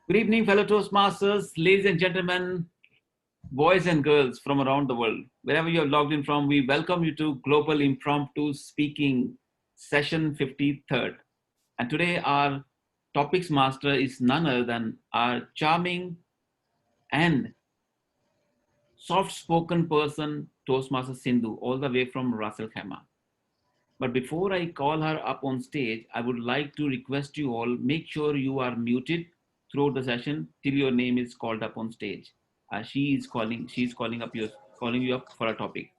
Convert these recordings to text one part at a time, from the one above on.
Good evening, fellow Toastmasters, ladies and gentlemen, boys and girls from around the world. Wherever you're logged in from, we welcome you to Global Impromptu Speaking Session 53rd. And today, our topics master is none other than our charming and soft spoken person, Toastmaster Sindhu, all the way from Russell Khama. But before I call her up on stage, I would like to request you all make sure you are muted throughout the session till your name is called up on stage. She's calling you up for a topic.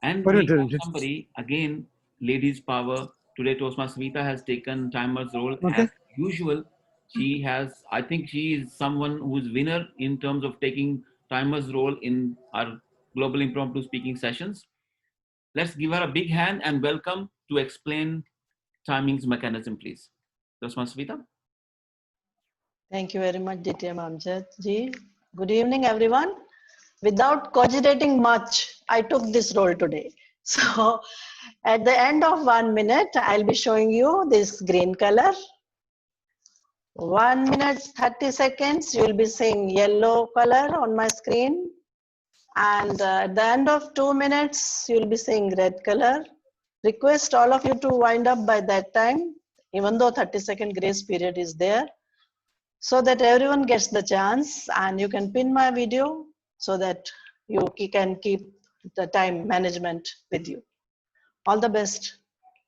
And we have somebody again, ladies power. Today, Toastmaster Vita has taken timer's role as usual. I think she is someone who's winner in terms of taking timer's role in our global impromptu speaking sessions. Let's give her a big hand and welcome to explain timings mechanism, please. Toastmaster Vita. Thank you very much, DTM Amjad ji. Good evening, everyone. Without cogitating much, I took this role today. So at the end of 1 minute, I'll be showing you this green color. 1 minute, 30 seconds, you'll be seeing yellow color on my screen. And at the end of 2 minutes, you'll be seeing red color. Request all of you to wind up by that time, even though 30-second grace period is there, so that everyone gets the chance, and you can pin my video so that you can keep the time management with you. All the best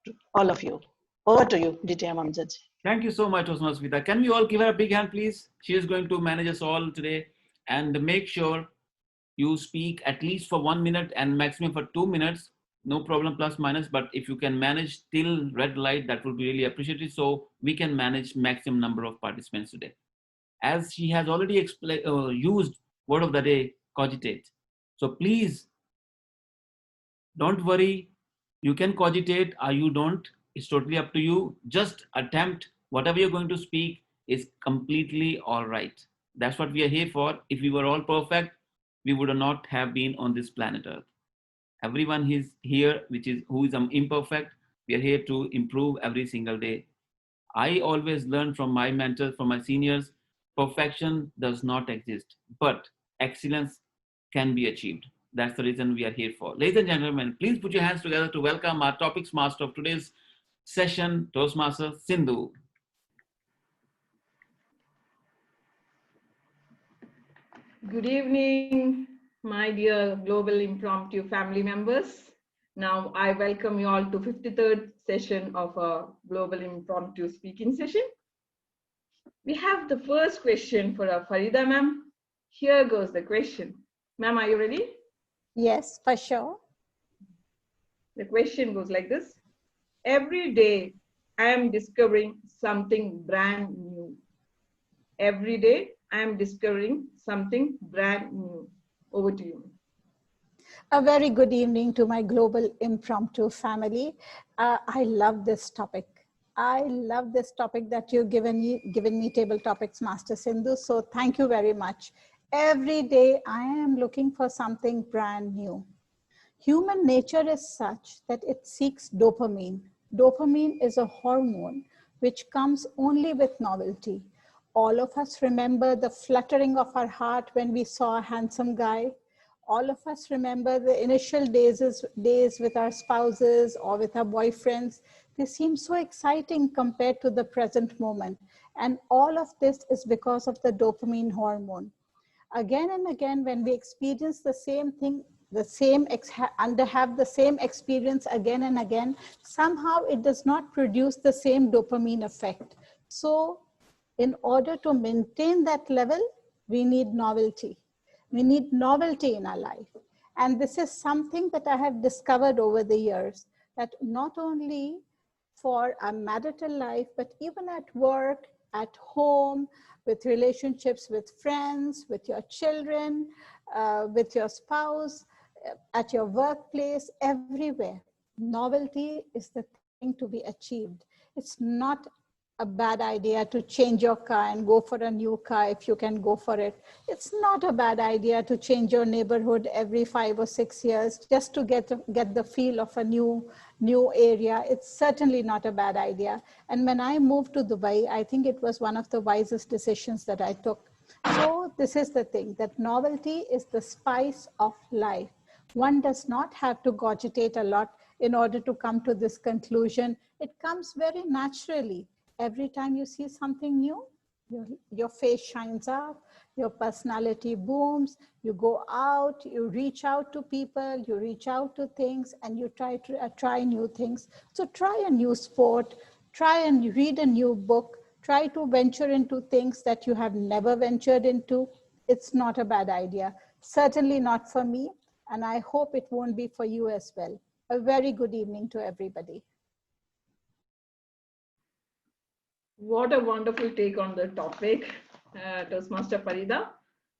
to all of you. Over to you, DTM Amjad. Thank you so much, Toastmaster Vita. Can we all give her a big hand, please? She is going to manage us all today, and make sure you speak at least for 1 minute and maximum for 2 minutes. No problem, plus minus, but if you can manage till red light, that would be really appreciated, so we can manage maximum number of participants today. As she has already used word of the day, cogitate. So please don't worry. You can cogitate or you don't. It's totally up to you. Just attempt. Whatever you're going to speak is completely all right. That's what we are here for. If we were all perfect, we would not have been on this planet Earth. Everyone is here, who is imperfect. We are here to improve every single day. I always learn from my mentors, from my seniors. Perfection does not exist, but excellence can be achieved. That's the reason we are here for. Ladies and gentlemen, please put your hands together to welcome our topics master of today's session, Toastmaster Sindhu. Good evening, my dear Global Impromptu family members. Now I welcome you all to 53rd session of our Global Impromptu Speaking session. We have the first question for our Farida ma'am. Here goes the question. Ma'am, are you ready? Yes, for sure. The question goes like this. Every day I am discovering something brand new. Every day I am discovering something brand new. Over to you. A very good evening to my Global Impromptu family. I love this topic. I love this topic that you've given me, Table Topics Master Sindhu. So thank you very much. Every day I am looking for something brand new. Human nature is such that it seeks dopamine. Dopamine is a hormone which comes only with novelty. All of us remember the fluttering of our heart when we saw a handsome guy. All of us remember the initial days with our spouses or with our boyfriends. They seem so exciting compared to the present moment. And all of this is because of the dopamine hormone. Again and again, when we experience the same thing, have the same experience again and again, somehow it does not produce the same dopamine effect. So in order to maintain that level, we need novelty. We need novelty in our life. And this is something that I have discovered over the years, that not only for a marital life, but even at work, at home, with relationships with friends, with your children, with your spouse, at your workplace, everywhere. Novelty is the thing to be achieved. It's not a bad idea to change your car and go for a new car if you can go for it. It's not a bad idea to change your neighborhood every 5 or 6 years just to get the feel of a new area. It's certainly not a bad idea. And when I moved to Dubai, I think it was one of the wisest decisions that I took. So this is the thing, that novelty is the spice of life. One does not have to cogitate a lot in order to come to this conclusion. It comes very naturally. Every time you see something new, your face shines up, your personality booms, you go out, you reach out to people, you reach out to things, and you try new things. So try a new sport, try and read a new book, try to venture into things that you have never ventured into. It's not a bad idea. Certainly not for me, and I hope it won't be for you as well. A very good evening to everybody. What a wonderful take on the topic, Toastmaster Farida.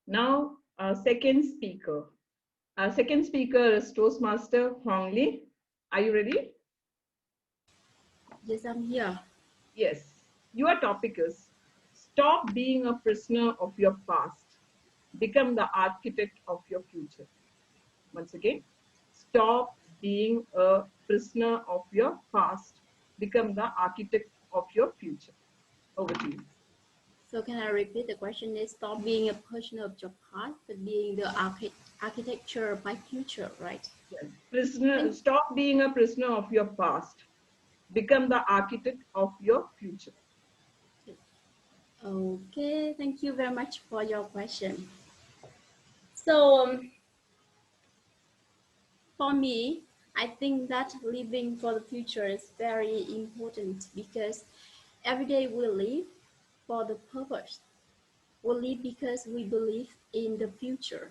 Now, our second speaker. Our second speaker is Toastmaster Hong Lee. Are you ready? Yes, I'm here. Yes. Your topic is stop being a prisoner of your past. Become the architect of your future. Once again, stop being a prisoner of your past. Become the architect of your future. Over to you. So can I repeat the question? Is stop being a prisoner of your past, but being the architecture of my future, right? Yes. Prisoner, stop being a prisoner of your past. Become the architect of your future. Okay, thank you very much for your question. So for me, I think that living for the future is very important because every day we live for the purpose. We live because we believe in the future.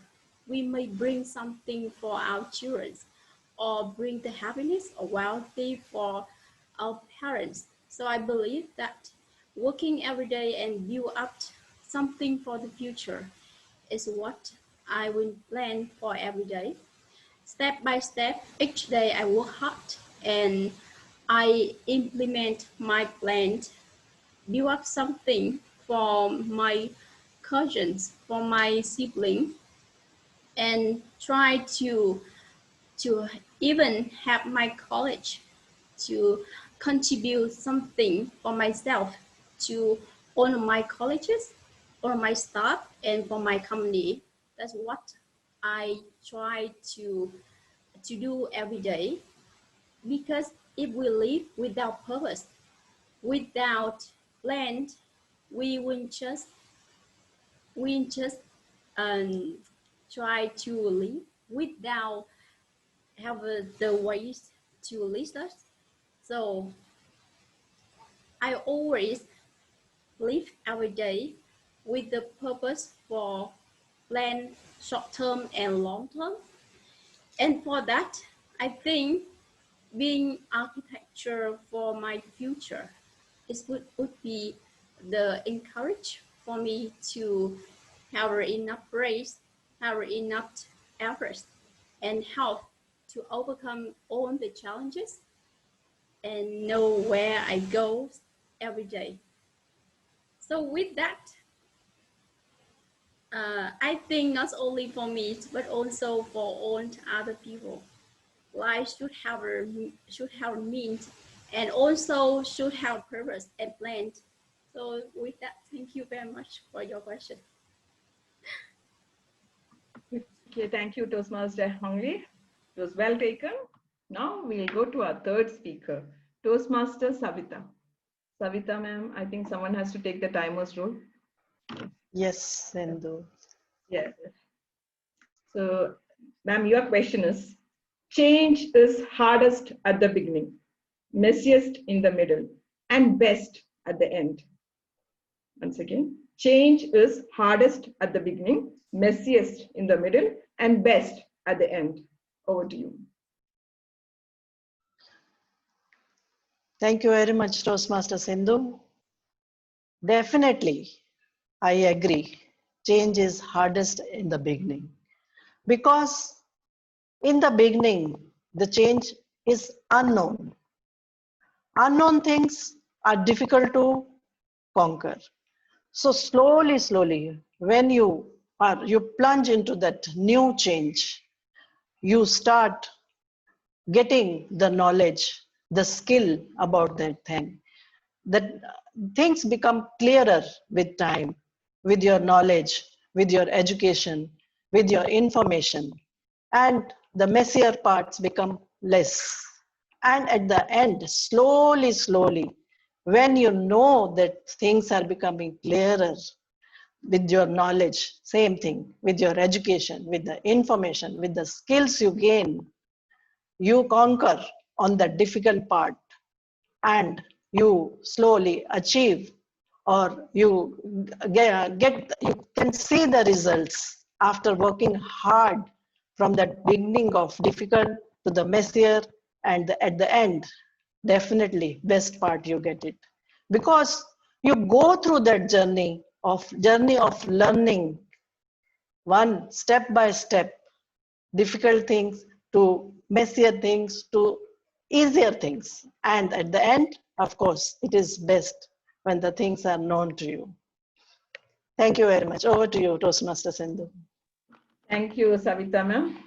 We may bring something for our children or bring the happiness or wealthy for our parents. So I believe that working every day and build up something for the future is what I will plan for every day. Step by step, each day I work hard and I implement my plan, build up something for my cousins, for my sibling, and try to even have my college to contribute something for myself to own my colleges or my staff and for my company. That's what I try to do every day, because if we live without purpose, without plan, we will just um, try to live without have the ways to lead us. So I always live every day with the purpose for plan short term and long term. And for that, I think being architecture for my future would be the encourage for me to have enough grace, have enough efforts, and help to overcome all the challenges and know where I go every day. So with that, I think not only for me, but also for all other people, life should have meaning and also should have purpose and plan. So with that, thank you very much for your question. Okay, thank you, Toastmaster Hong Lee. It was well taken. Now we'll go to our third speaker, Toastmaster Savita. Savita, ma'am, I think someone has to take the timer's role. Yes, Sindhu. Yes. So, ma'am, your question is, change is hardest at the beginning, messiest in the middle, and best at the end. Once again, change is hardest at the beginning, messiest in the middle, and best at the end. Over to you. Thank you very much, Toastmaster Sindhu. Definitely, I agree. Change is hardest in the beginning because in the beginning, the change is unknown. Unknown things are difficult to conquer. So slowly, slowly, when you plunge into that new change, you start getting the knowledge, the skill about that thing. That things become clearer with time, with your knowledge, with your education, with your information, and the messier parts become less. And at the end, slowly, slowly, when you know that things are becoming clearer with your knowledge, same thing, with your education, with the information, with the skills you gain, you conquer on the difficult part and you slowly achieve or you can see the results after working hard from that beginning of difficult to the messier and at the end definitely best part you get it because you go through that journey of learning one step by step difficult things to messier things to easier things. And at the end, of course, it is best when the things are known to you. Thank you very much. Over to you, Toastmaster Sindhu. Thank you, Savita ma'am.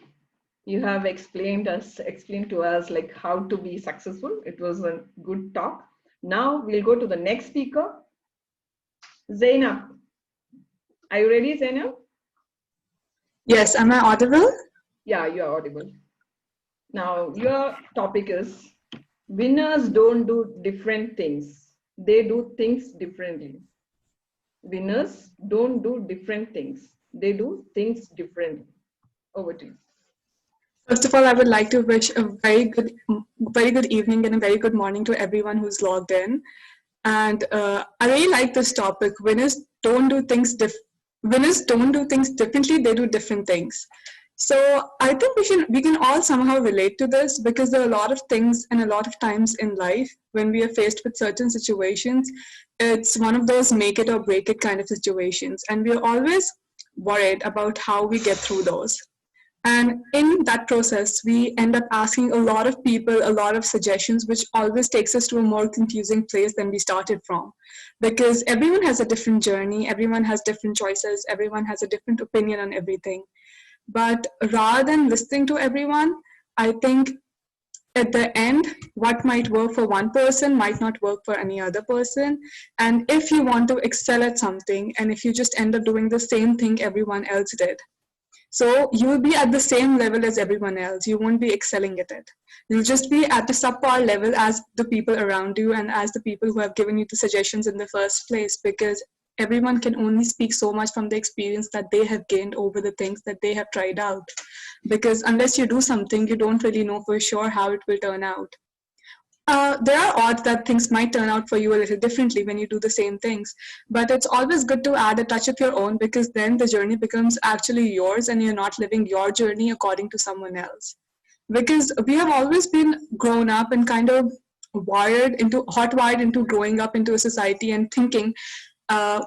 You have explained to us like how to be successful. It was a good talk. Now we'll go to the next speaker, Zainab. Are you ready, Zainab? Yes, am I audible? Yeah, you are audible. Now your topic is winners don't do different things. They do things differently. Winners don't do different things. They do things differently. Over to you. First of all, I would like to wish a very good evening and a very good morning to everyone who's logged in. And I really like this topic. Winners don't do things differently. They do different things. So I think we can all somehow relate to this because there are a lot of things and a lot of times in life when we are faced with certain situations, it's one of those make it or break it kind of situations, and we are always worried about how we get through those. And in that process, we end up asking a lot of people a lot of suggestions, which always takes us to a more confusing place than we started from. Because everyone has a different journey, everyone has different choices, everyone has a different opinion on everything. But rather than listening to everyone, I think at the end, what might work for one person might not work for any other person. And if you want to excel at something, and if you just end up doing the same thing everyone else did, so you will be at the same level as everyone else. You won't be excelling at it. You'll just be at the subpar level as the people around you and as the people who have given you the suggestions in the first place, because everyone can only speak so much from the experience that they have gained over the things that they have tried out. Because unless you do something, you don't really know for sure how it will turn out. There are odds that things might turn out for you a little differently when you do the same things, but it's always good to add a touch of your own because then the journey becomes actually yours and you're not living your journey according to someone else. Because we have always been grown up and kind of hot-wired into growing up into a society and thinking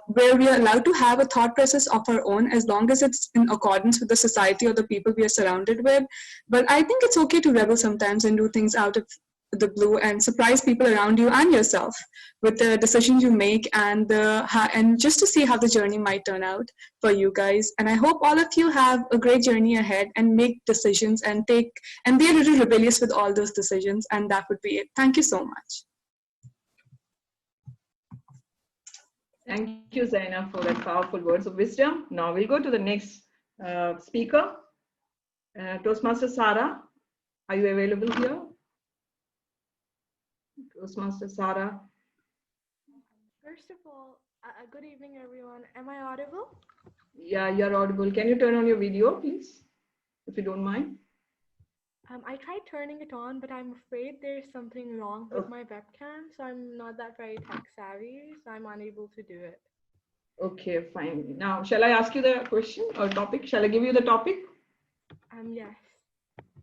where we are allowed to have a thought process of our own as long as it's in accordance with the society or the people we are surrounded with. But I think it's okay to rebel sometimes and do things out of the blue and surprise people around you and yourself with the decisions you make and just to see how the journey might turn out for you guys. And I hope all of you have a great journey ahead and make decisions and be a little rebellious with all those decisions. And that would be it. Thank you so much. Thank you, Zainab, for that powerful words of wisdom. Now we'll go to the next speaker, Toastmaster Sara. Are you available here? Toastmaster Sara. First of all, good evening, everyone. Am I audible? Yeah, you're audible. Can you turn on your video, please, if you don't mind? I tried turning it on, but I'm afraid there's something wrong with my webcam, so I'm not that very tech savvy, so I'm unable to do it. Okay, fine. Now, shall I ask you the question or topic? Shall I give you the topic? Yes.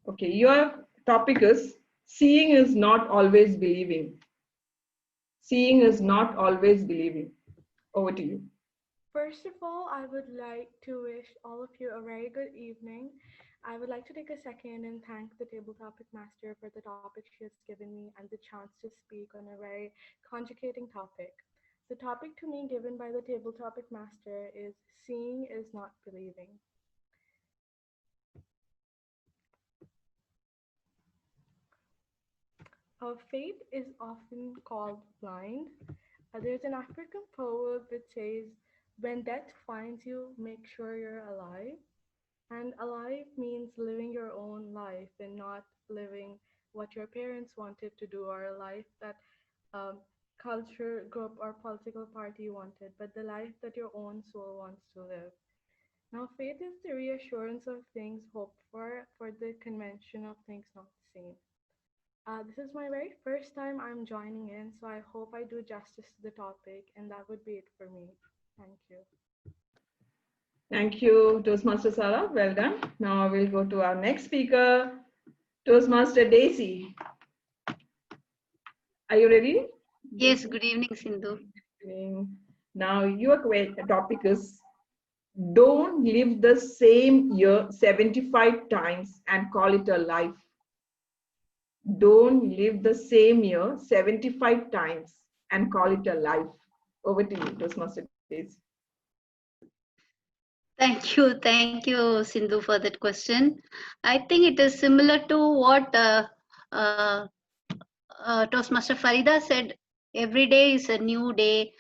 Okay, your topic is seeing is not always believing. Seeing is not always believing. Over to you. First of all, I would like to wish all of you a very good evening. I would like to take a second and thank the table topic master for the topic she has given me and the chance to speak on a very conjugating topic. The topic to me given by the table topic master is seeing is not believing. Faith is often called blind. There's an African proverb which says, when death finds you, make sure you're alive. And alive means living your own life and not living what your parents wanted to do, or a life that um, culture, group, or political party wanted, but the life that your own soul wants to live. Now, faith is the reassurance of things hoped for the convention of things not seen. This is my very first time I'm joining in, so I hope I do justice to the topic, and that would be it for me. Thank you. Thank you, Toastmaster Sarah. Well done. Now we'll go to our next speaker, Toastmaster Daisy. Are you ready? Yes, good evening, Sindhu. Now your topic is, don't live the same year 75 times and call it a life. Don't live the same year 75 times and call it a life. Over to you, Toastmaster Daisy. Thank you, Sindhu, for that question. I think it is similar to what Toastmaster Farida said. Every day is a new day.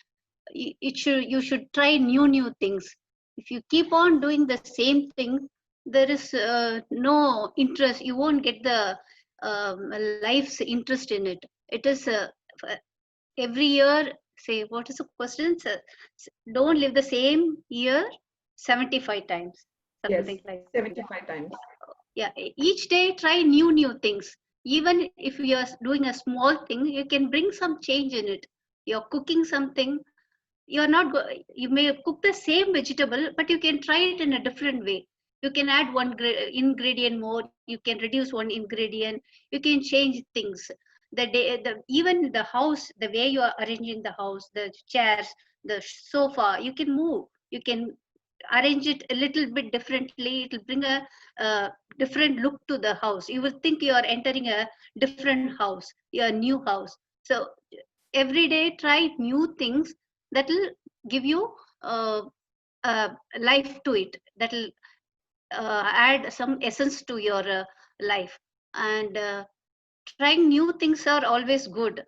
You should try new things. If you keep on doing the same thing, there is no interest. You won't get the life's interest in it. It is every year. Say, what is the question? Don't live the same year 75 times, something Yes, like 75 times. yeah. Each day try new things. Even if you are doing a small thing, you can bring some change in it. You're cooking something, you're not you may cook the same vegetable, but you can try it in a different way. You can add one ingredient more, you can reduce one ingredient, you can change things. Even the house, the way you are arranging the house, the chairs, the sofa, you can move, you can arrange it a little bit differently. It will bring a different look to the house. You will think you are entering a different house, a new house. So every day try new things that will give you life to it, that will add some essence to your life. And trying new things are always good.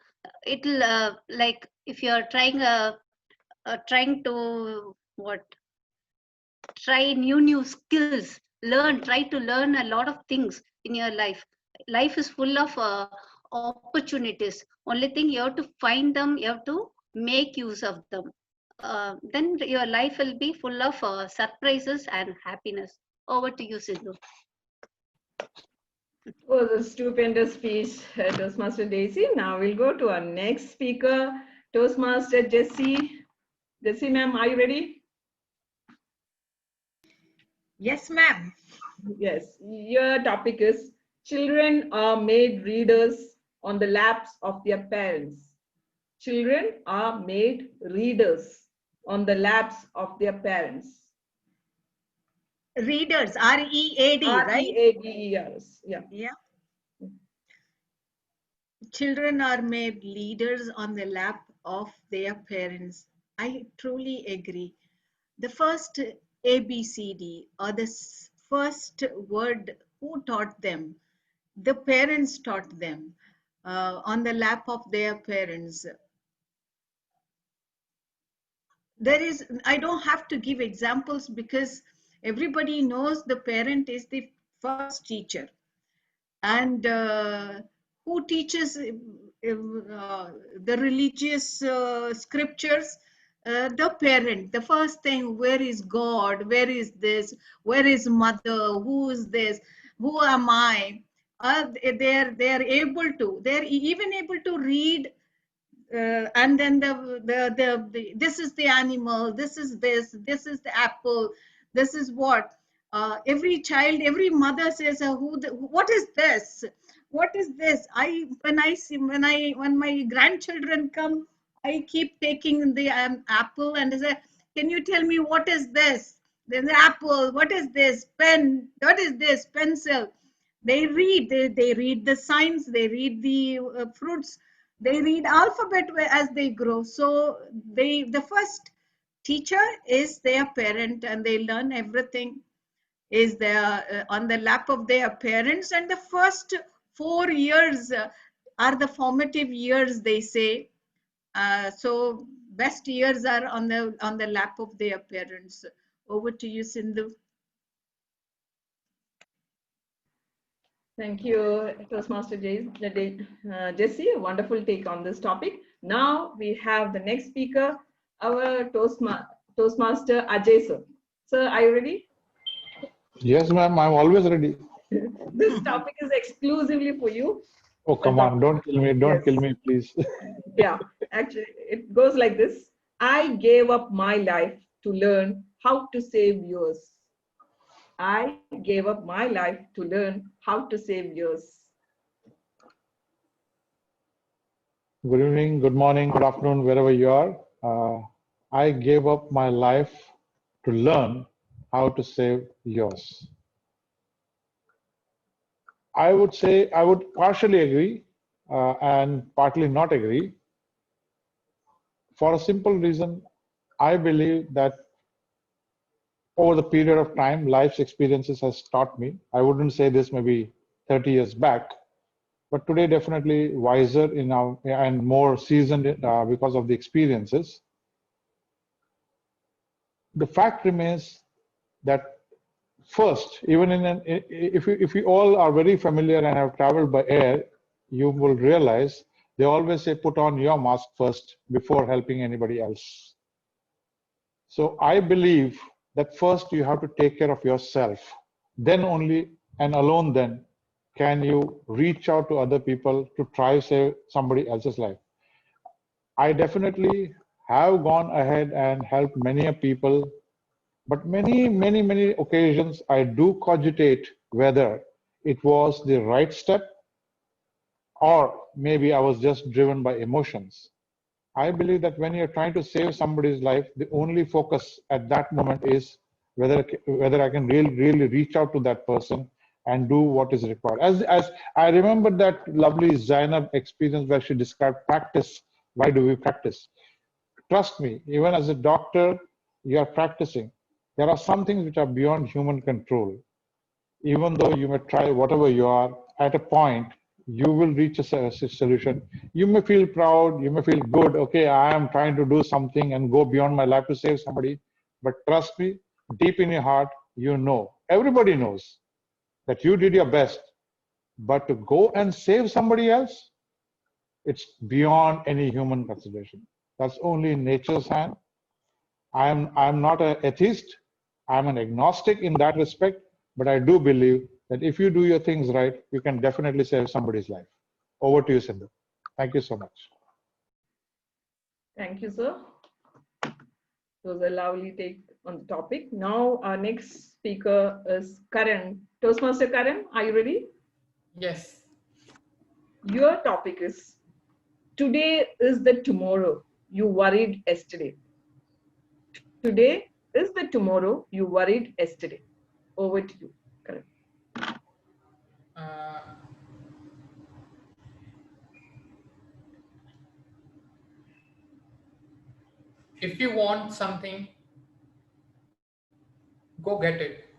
It'll like if you're trying to what, try new skills, try to learn a lot of things in your life. Life is full of opportunities. Only thing, you have to find them, you have to make use of them. Then your life will be full of surprises and happiness. Over to you, Sidhu. Oh, the stupendous speech, Toastmaster Daisy. Now we'll go to our next speaker, Toastmaster Jessie. Jessie, ma'am, are you ready? Yes, ma'am. Yes, your topic is, children are made readers on the laps of their parents. Children are made readers on the laps of their parents. Readers, R-E-A-D, right? R-E-A-D-E-R-S, yeah. Yeah. Children are made leaders on the lap of their parents. I truly agree. The first ABCD, or the first word, who taught them? The parents taught them on the lap of their parents. I don't have to give examples because everybody knows the parent is the first teacher. And who teaches the religious scriptures? The parent. The first thing, where is God? Where is this? Where is mother? Who is this? Who am I? They're able to. They're even able to read. And then this is the animal, this is the apple, this is what every child, every mother says, what is this, what is this? When my grandchildren come, I keep taking the apple and say, can you tell me what is this? Then the apple, what is this? Pen, what is this? Pencil. They read, they read the signs, they read the fruits. They read alphabet as they grow. So the first teacher is their parent, and they learn everything is their on the lap of their parents. And the first 4 years are the formative years, they say. So best years are on the lap of their parents. Over to you, Sindhu. Thank you, Toastmaster Jessie. A wonderful take on this topic. Now we have the next speaker, our Toastmaster Ajay sir. Sir, are you ready? Yes, ma'am. I'm always ready. This topic is exclusively for you. Oh, come on. Don't kill me. Don't kill me, please. Yeah, actually, it goes like this. I gave up my life to learn how to save yours. I gave up my life to learn how to save yours. Good evening, good morning, good afternoon, wherever you are. I gave up my life to learn how to save yours. I would say I would partially agree and partly not agree. For a simple reason, I believe that over the period of time, life's experiences has taught me. I wouldn't say this maybe 30 years back, but today definitely wiser in our, and more seasoned because of the experiences. The fact remains that first, even if you all are very familiar and have traveled by air, you will realize they always say put on your mask first before helping anybody else. So I believe that first you have to take care of yourself. Then only and alone then can you reach out to other people to try save somebody else's life. I definitely have gone ahead and helped many people, but many occasions I do cogitate whether it was the right step or maybe I was just driven by emotions. I believe that when you're trying to save somebody's life, the only focus at that moment is whether I can really reach out to that person and do what is required. As I remember that lovely Zainab experience where she described practice. Why do we practice? Trust me, even as a doctor, you are practicing. There are some things which are beyond human control. Even though you may try whatever you are, at a point, you will reach a solution. You may feel proud, you may feel good, okay, I am trying to do something and go beyond my life to save somebody. But trust me, deep in your heart, you know, everybody knows that you did your best. But to go and save somebody else, it's beyond any human consideration. That's only in nature's hand. I'm not an atheist. I'm an agnostic in that respect, but I do believe that if you do your things right, you can definitely save somebody's life. Over to you, Sindhu. Thank you so much. Thank you, sir. It was a lovely take on the topic. Now our next speaker is Karan. Toastmaster Karan, are you ready? Yes. Your topic is today is the tomorrow you worried yesterday. Today is the tomorrow you worried yesterday. Over to you, Karan. Uh, if you want something, go get it.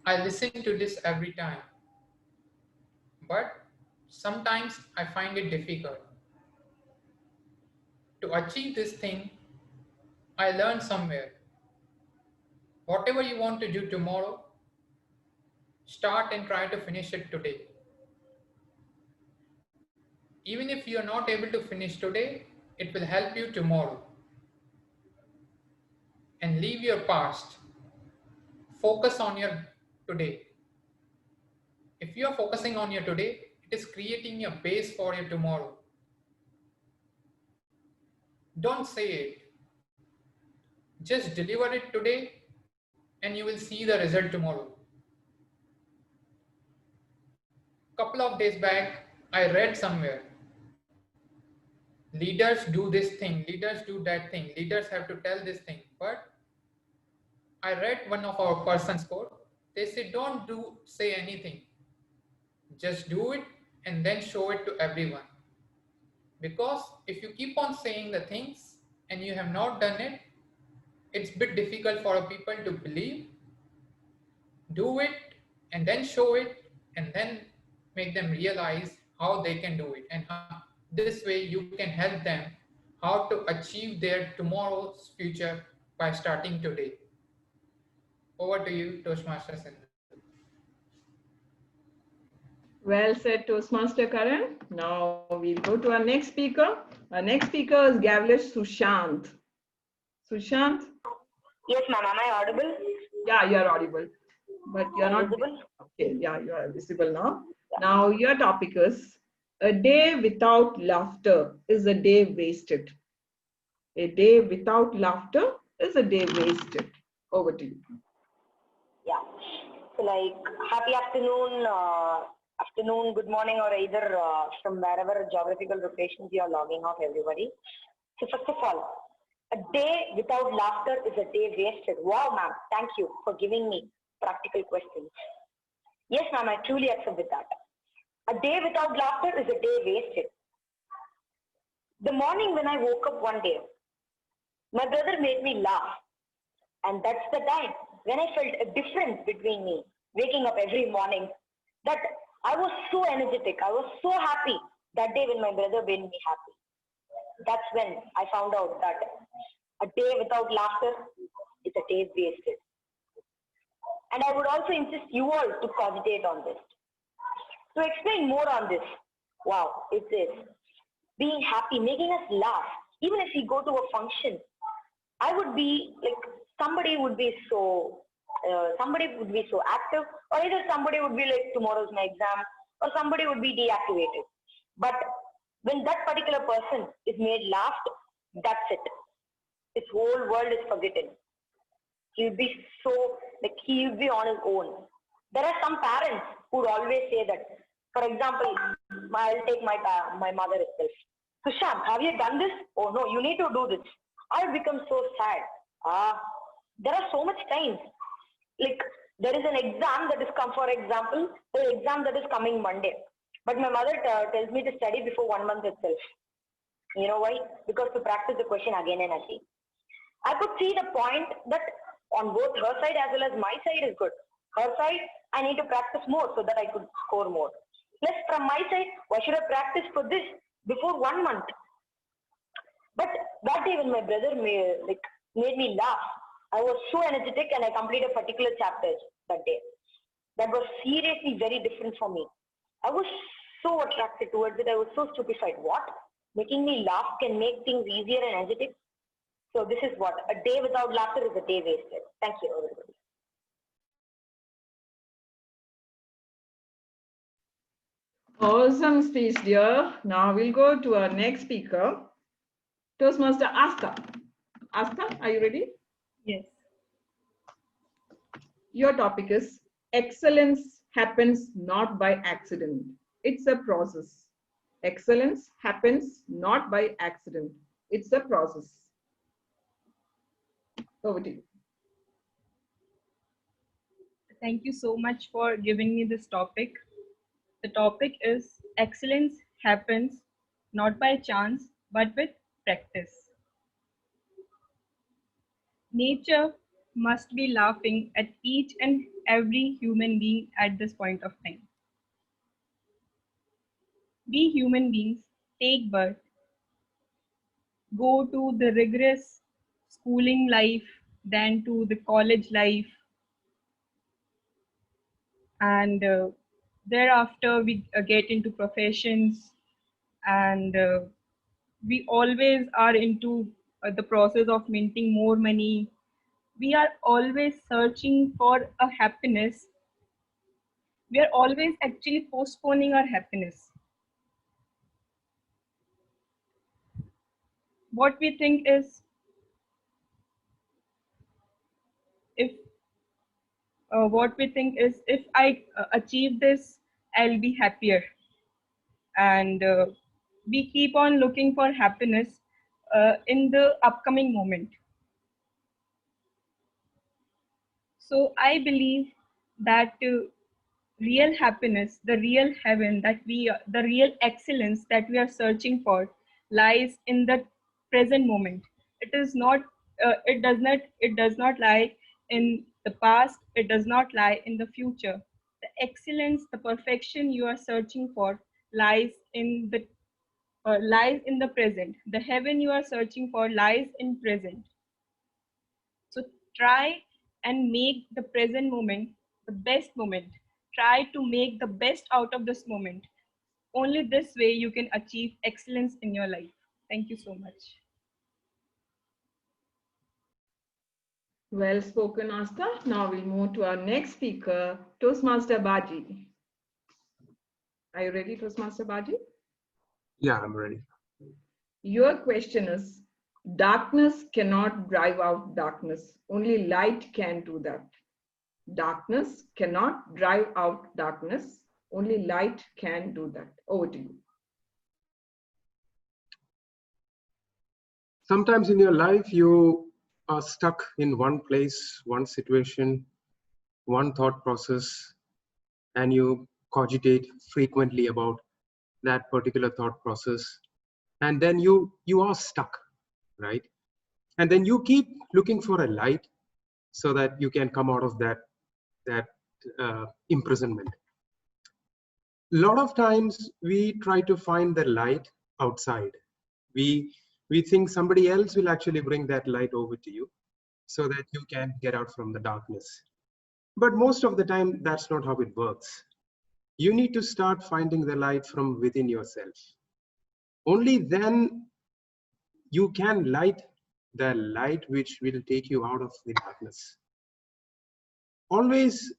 I listen to this every time, but sometimes I find it difficult. To achieve this thing, I learned somewhere. Whatever you want to do tomorrow, start and try to finish it today. Even if you are not able to finish today, it will help you tomorrow. And leave your past. Focus on your today. If you are focusing on your today, it is creating a base for your tomorrow. Don't say it. Just deliver it today and you will see the result tomorrow. Couple of days back, I read somewhere. Leaders do this thing, leaders do that thing, leaders have to tell this thing. But I read one of our person's quote. They say, don't say anything. Just do it and then show it to everyone. Because if you keep on saying the things and you have not done it, it's a bit difficult for people to believe, do it, and then show it, and then make them realize how they can do it. And this way you can help them how to achieve their tomorrow's future by starting today. Over to you, Toastmaster Sindhu. Well said, Toastmaster Karan. Now we'll go to our next speaker. Our next speaker is Gavlish Sushant. Sushant? Yes, ma'am. Am I audible? Yeah, you're audible. But you're not visible. Okay, yeah, you are visible now. Now your topic is a day without laughter is a day wasted. A day without laughter is a day wasted. Over to you. Yeah. So, like, happy afternoon, good morning, or either from wherever geographical locations you are logging off, everybody. So, first of all, a day without laughter is a day wasted. Wow, ma'am. Thank you for giving me practical questions. Yes, ma'am, I truly accept with that. A day without laughter is a day wasted. The morning when I woke up one day, my brother made me laugh. And that's the time when I felt a difference between me waking up every morning, that I was so energetic. I was so happy that day when my brother made me happy. That's when I found out that a day without laughter is a day wasted. And I would also insist you all to cogitate on this. To explain more on this, wow, it is being happy, making us laugh. Even if we go to a function, I would be like, somebody would be so active, or either somebody would be like, tomorrow's my exam, or somebody would be deactivated. But when that particular person is made laugh, that's it. His whole world is forgotten. He would be so, like, he would be on his own. There are some parents who would always say that, for example, I'll take my mother itself. Sushant, have you done this? Oh no, you need to do this. I become so sad. There are so much times. Like, there is an exam that is come, for example, the exam that is coming Monday. But my mother tells me to study before 1 month itself. You know why? Because to practice the question again and again. I could see the point that on both her side as well as my side is good. Her side, I need to practice more so that I could score more. Plus, from my side, why should I practice for this before 1 month? But that day when my brother made me laugh, I was so energetic and I completed a particular chapter that day. That was seriously very different for me. I was so attracted towards it. I was so stupefied. What? Making me laugh can make things easier and energetic? So this is what, a day without laughter is a day wasted. Thank you, everybody. Awesome speech, dear. Now we'll go to our next speaker, Toastmaster Asta. Asta, are you ready? Yes. Your topic is excellence happens not by accident. It's a process. Excellence happens not by accident. It's a process. Over to you. Thank you so much for giving me this topic. The topic is excellence happens not by chance, but with practice. Nature must be laughing at each and every human being at this point of time. We human beings take birth, go to the rigorous schooling life, then to the college life, and thereafter we get into professions, and we always are into the process of minting more money. We are always searching for a happiness. We are always actually postponing our happiness. What we think is, if I achieve this, I'll be happier. And we keep on looking for happiness in the upcoming moment. So I believe that real happiness, the real heaven the real excellence that we are searching for lies in the present moment. It is not. It does not lie in the past. It does not lie in the future. The excellence, the perfection you are searching for lies in the present. The heaven you are searching for lies in present. So try and make the present moment the best moment. Try to make the best out of this moment. Only this way you can achieve excellence in your life. Thank you so much. Well spoken, Asta. Now we'll move to our next speaker, Toastmaster Baji. Are you ready, Toastmaster Baji? Yeah, I'm ready. Your question is, darkness cannot drive out darkness. Only light can do that. Darkness cannot drive out darkness. Only light can do that. Over to you. Sometimes in your life, you are stuck in one place, one situation, one thought process, and you cogitate frequently about that particular thought process. And then you are stuck, right? And then you keep looking for a light so that you can come out of that imprisonment. A lot of times we try to find the light outside. We think somebody else will actually bring that light over to you so that you can get out from the darkness. But most of the time, that's not how it works. You need to start finding the light from within yourself. Only then you can light the light which will take you out of the darkness. Always,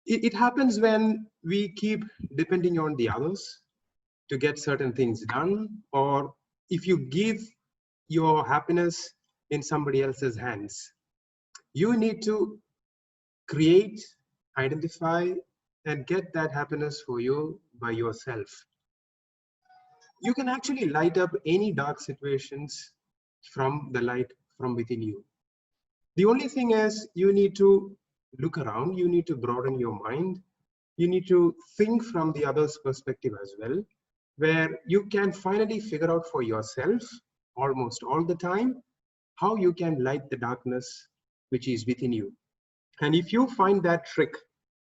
it happens when we keep depending on the others to get certain things done, or if you give your happiness in somebody else's hands. You need to create, identify, and get that happiness for you by yourself. You can actually light up any dark situations from the light from within you. The only thing is you need to look around, you need to broaden your mind, you need to think from the other's perspective as well, where you can finally figure out for yourself almost all the time how you can light the darkness which is within you. And if you find that trick,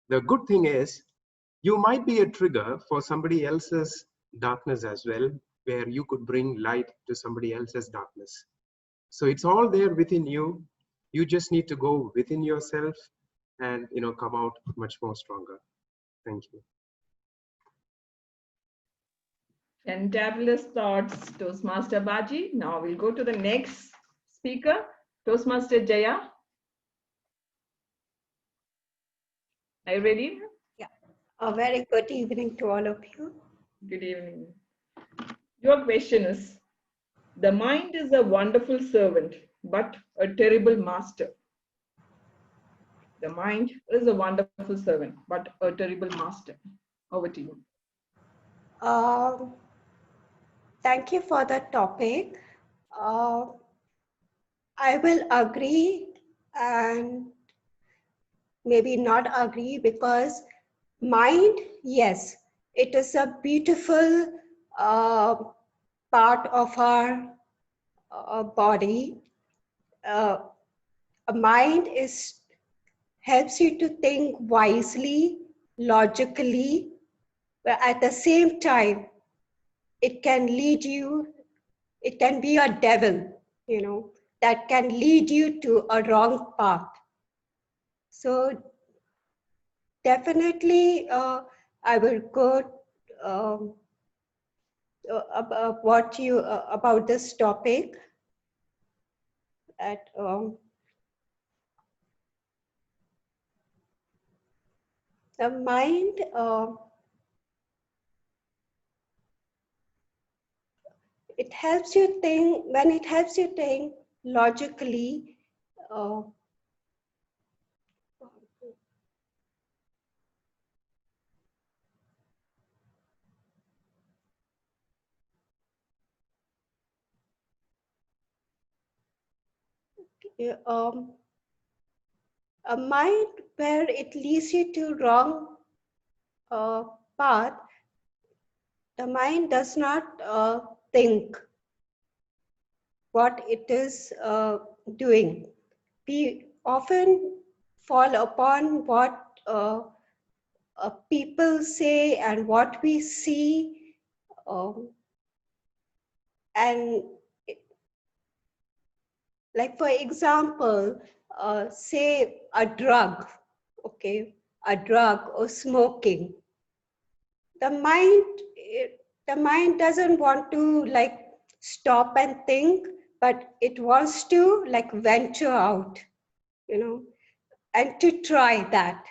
the good thing is you might be a trigger for somebody else's darkness as well, where you could bring light to somebody else's darkness. So it's all there within you. You just need to go within yourself and come out much more stronger. Thank you. Fantabulous thoughts, Toastmaster Baji. Now we'll go to the next speaker, Toastmaster Jaya. Are you ready? Yeah. A very good evening to all of you. Good evening. Your question is, the mind is a wonderful servant, but a terrible master. The mind is a wonderful servant, but a terrible master. Over to you. Thank you for the topic. I will agree and maybe not agree, because mind, yes, it is a beautiful part of our body. A mind helps you to think wisely, logically, but at the same time, it can lead you, it can be a devil, that can lead you to a wrong path. So definitely, I will go about this topic. The mind, it helps you think. When it helps you think logically, a mind where it leads you to wrong path, the mind does not think what it is doing. We often fall upon what people say and what we see, and like for example, say a drug, okay, a drug or smoking. The mind doesn't want to like stop and think, but it wants to like venture out, you know, and to try that,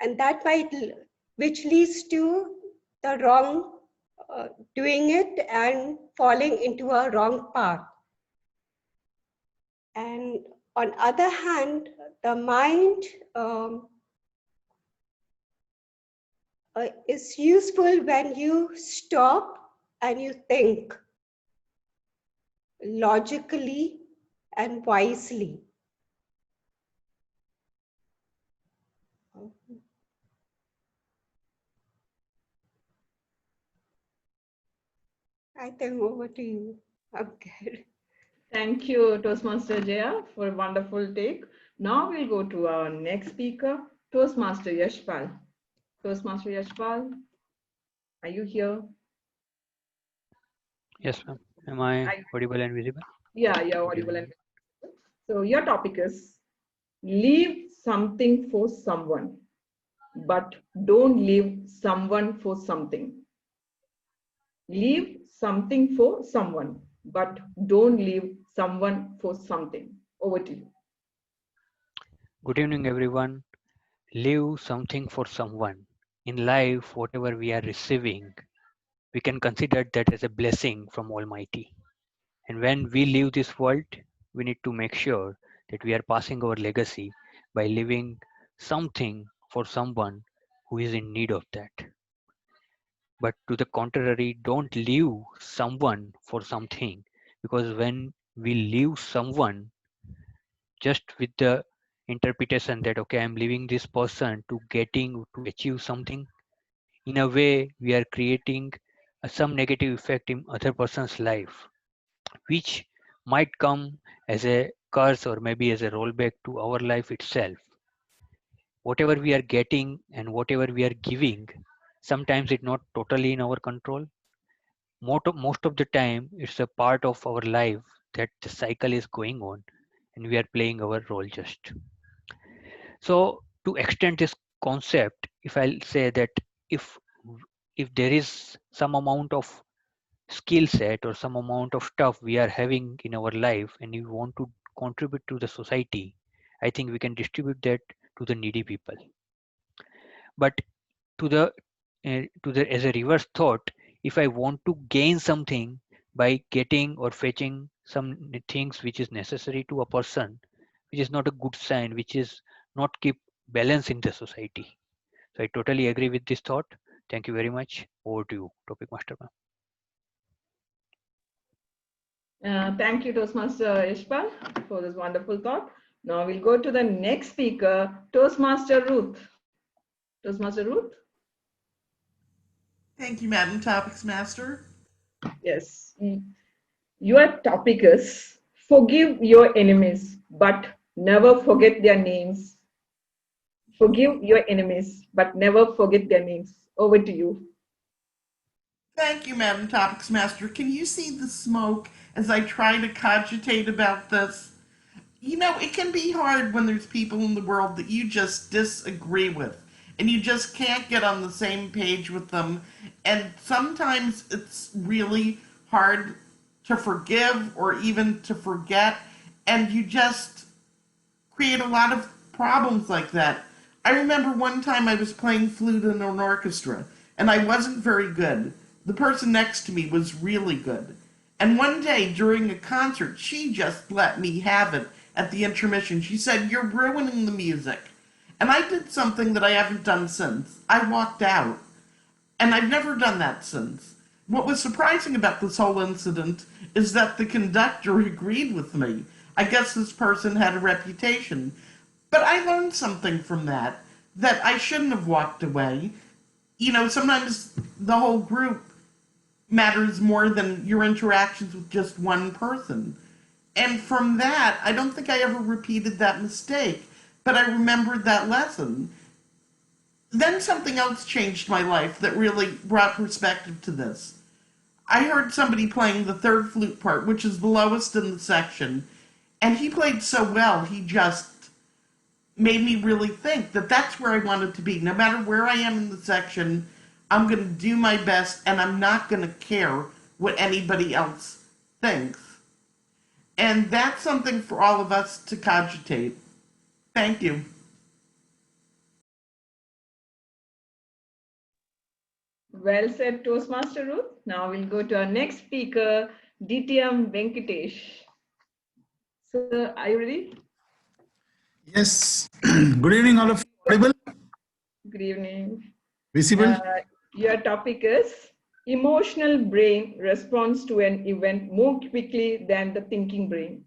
and that might which leads to the wrong doing it and falling into a wrong path. And on other hand, the mind is useful when you stop and you think logically and wisely. I think over to you. Okay. Thank you, Toastmaster Jaya, for a wonderful take. Now we'll go to our next speaker, Toastmaster Yashpal. Toastmaster Yashpal, are you here? Yes, ma'am. Am I audible and visible? Yeah, you're audible. And so your topic is leave something for someone, but don't leave someone for something. Leave something for someone, but don't leave someone for something. Over to you. Good evening, everyone. Leave something for someone. In life, whatever we are receiving, we can consider that as a blessing from Almighty. And when we leave this world, we need to make sure that we are passing our legacy by leaving something for someone who is in need of that. But to the contrary, don't leave someone for something, because when we leave someone just with the interpretation that okay, I'm leaving this person to achieve something, in a way we are creating some negative effect in other person's life, which might come as a curse or maybe as a rollback to our life itself. Whatever we are getting and whatever we are giving, sometimes it's not totally in our control. Most of the time, it's a part of our life that the cycle is going on, and we are playing our role just. So, to extend this concept, if I'll say that if if there is some amount of skill set or some amount of stuff we are having in our life and we want to contribute to the society, I think we can distribute that to the needy people. But to the as a reverse thought, if I want to gain something by getting or fetching some things which is necessary to a person, which is not a good sign, which is not keep balance in the society. So I totally agree with this thought. Thank you very much. Over to you, topic master. Thank you, Toastmaster Yashpal, for this wonderful thought. Now we'll go to the next speaker, Toastmaster Ruth. Toastmaster Ruth? Thank you, Madam Topics Master. Yes. Your topic is forgive your enemies, but never forget their names. Forgive your enemies, but never forget their names. Over to you. Thank you, Madam Topics Master. Can you see the smoke as I try to cogitate about this? You know, it can be hard when there's people in the world that you just disagree with and you just can't get on the same page with them. And sometimes it's really hard to forgive or even to forget, and you just create a lot of problems like that. I remember one time I was playing flute in an orchestra, and I wasn't very good. The person next to me was really good. And one day during a concert, she just let me have it at the intermission. She said, "You're ruining the music." And I did something that I haven't done since. I walked out. And I've never done that since. What was surprising about this whole incident is that the conductor agreed with me. I guess this person had a reputation. But I learned something from that I shouldn't have walked away. You know, sometimes the whole group matters more than your interactions with just one person. And from that, I don't think I ever repeated that mistake, but I remembered that lesson. Then something else changed my life that really brought perspective to this. I heard somebody playing the third flute part, which is the lowest in the section, and he played so well, he just made me really think that that's where I wanted to be. No matter where I am in the section, I'm going to do my best, and I'm not going to care what anybody else thinks. And that's something for all of us to cogitate. Thank you. Well said, Toastmaster Ruth. Now we'll go to our next speaker, DTM Venkatesh. Sir, are you ready? Yes. Good evening, all of you. Audible? Good evening. Visible? Your topic is emotional brain responds to an event more quickly than the thinking brain.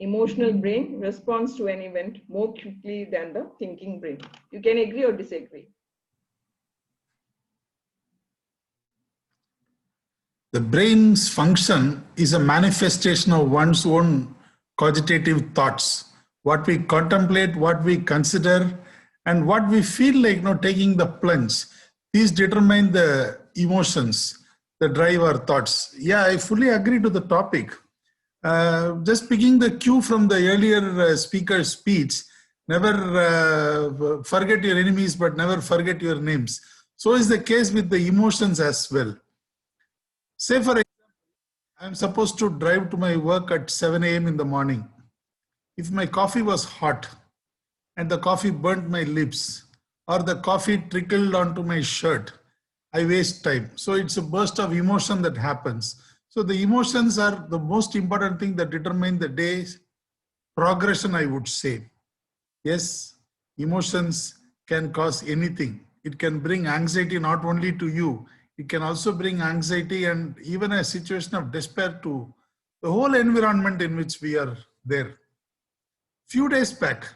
Emotional brain responds to an event more quickly than the thinking brain. You can agree or disagree. The brain's function is a manifestation of one's own cogitative thoughts. What we contemplate, what we consider, and what we feel like taking the plunge. These determine the emotions that drive our thoughts. Yeah, I fully agree to the topic. Just picking the cue from the earlier speaker's speech, never forget your enemies, but never forget your names. So is the case with the emotions as well. Say for example, I'm supposed to drive to my work at 7 a.m. in the morning. If my coffee was hot and the coffee burnt my lips or the coffee trickled onto my shirt, I waste time. So it's a burst of emotion that happens. So the emotions are the most important thing that determine the day's progression, I would say. Yes, emotions can cause anything. It can bring anxiety not only to you, it can also bring anxiety and even a situation of despair to the whole environment in which we are there. Few days back,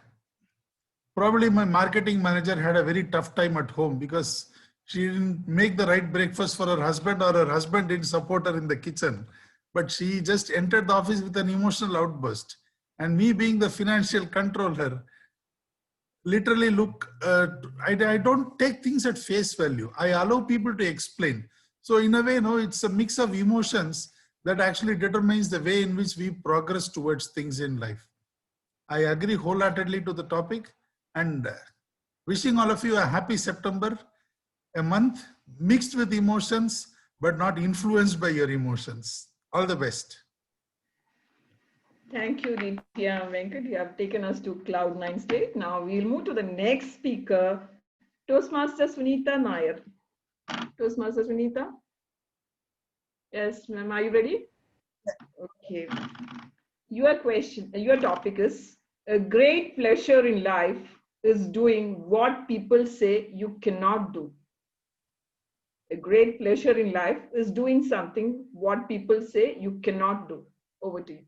probably my marketing manager had a very tough time at home because she didn't make the right breakfast for her husband or her husband didn't support her in the kitchen. But she just entered the office with an emotional outburst. And me being the financial controller, literally look, I don't take things at face value. I allow people to explain. So in a way, it's a mix of emotions that actually determines the way in which we progress towards things in life. I agree wholeheartedly to the topic and wishing all of you a happy September, a month mixed with emotions, but not influenced by your emotions. All the best. Thank you, Nitya Venkat. You have taken us to Cloud9 state. Now we'll move to the next speaker, Toastmaster Sunita Nair. Toastmaster Sunita? Yes, ma'am, are you ready? Okay. Your topic is a great pleasure in life is doing what people say you cannot do. A great pleasure in life is doing something what people say you cannot do. Over to you.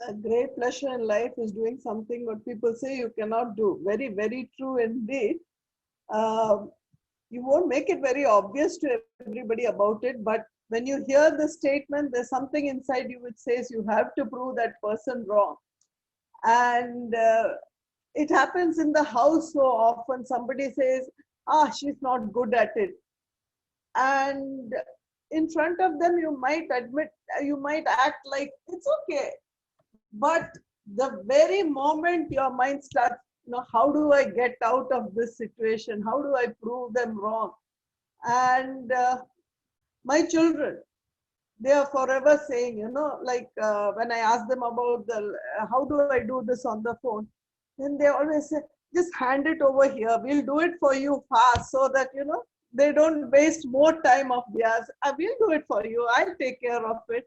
A great pleasure in life is doing something what people say you cannot do. Very, very true indeed. You won't make it very obvious to everybody about it, but when you hear the statement, there's something inside you which says you have to prove that person wrong. And it happens in the house so often. Somebody says, she's not good at it. And in front of them, you might act like it's okay. But the very moment your mind starts, how do I get out of this situation? How do I prove them wrong? And my children, they are forever saying, when I ask them about how do I do this on the phone, then they always say, just hand it over here. We'll do it for you fast so that, they don't waste more time of theirs. I will do it for you. I'll take care of it.